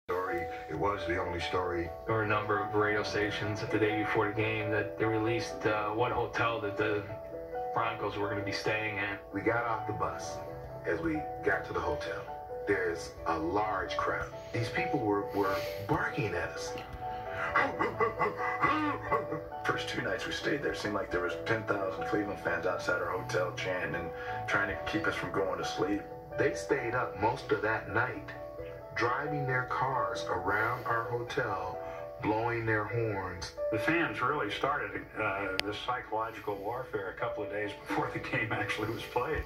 story. It was the only story. There were a number of radio stations the day before the game that they released what hotel that the Broncos were going to be staying in. We got off the bus. As we got to the hotel, there's a large crowd. These people were barking at us. First 2 nights we stayed there, it seemed like there was 10,000 Cleveland fans outside our hotel chanting and trying to keep us from going to sleep. They stayed up most of that night, driving their cars around our hotel, blowing their horns. The fans really started this psychological warfare a couple of days before the game actually was played.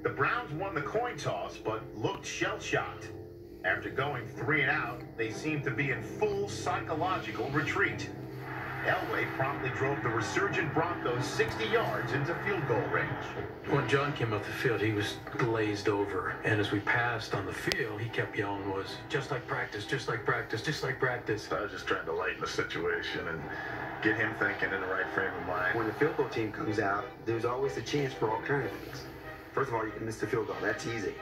The Browns won the coin toss, but looked shell-shocked. After going 3 and out, they seemed to be in full psychological retreat. Elway promptly drove the resurgent Broncos 60 yards into field goal range. When John came off the field, he was glazed over. And as we passed on the field, he kept yelling was, just like practice, just like practice, just like practice. I was just trying to lighten the situation and get him thinking in the right frame of mind. When the field goal team comes out, there's always a chance for all kinds of things. First of all, you can miss the field goal. That's easy.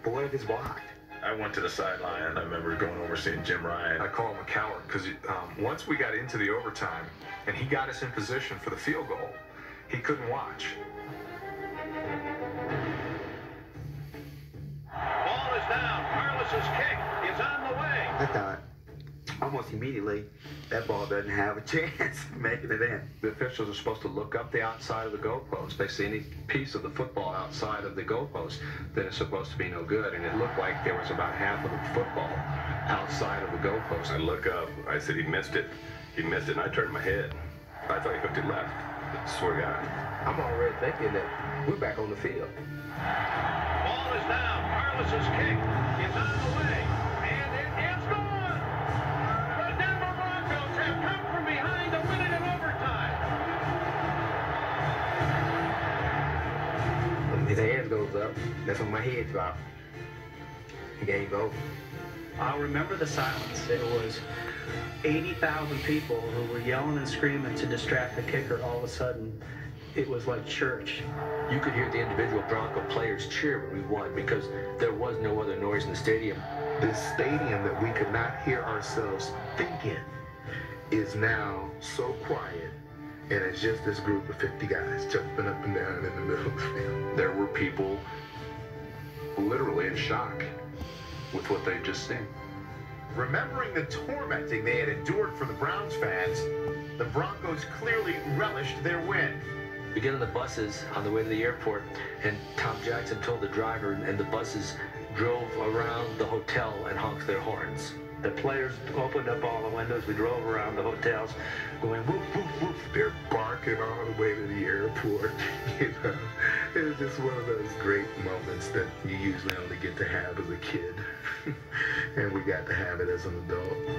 But what if it's blocked? I went to the sideline, and I remember going over seeing Jim Ryan. I call him a coward because once we got into the overtime and he got us in position for the field goal, he couldn't watch. Ball is down. Carlos's kick is on the way. I thought, almost immediately, that ball doesn't have a chance of making it in. The officials are supposed to look up the outside of the goalpost. They see any piece of the football outside of the goalpost, then it's supposed to be no good. And it looked like there was about half of the football outside of the goalpost. I look up. I said he missed it. He missed it, and I turned my head. I thought he hooked it left. I swear to God. I'm already thinking that we're back on the field. Ball is down. Carlos's kick is on the way. And it is gone. The Denver Broncos have come from behind to win it in overtime. When his hands goes up, that's when my head dropped. The game's over. I'll remember the silence. It was 80,000 people who were yelling and screaming to distract the kicker. All of a sudden, it was like church. You could hear the individual Bronco players cheer when we won because there was no other noise in the stadium. This stadium that we could not hear ourselves think in is now so quiet, and it's just this group of 50 guys jumping up and down in the middle of the field. There were people literally in shock with what they'd just seen. Remembering the tormenting they had endured for the Browns fans, the Broncos clearly relished their win. We get on the buses on the way to the airport, and Tom Jackson told the driver, and the buses drove around the hotel and honked their horns. The players opened up all the windows. We drove around the hotels going woof, woof, woof. They're barking all the way to the airport. You know, it was just one of those great moments that you usually only get to have as a kid. And we got to have it as an adult.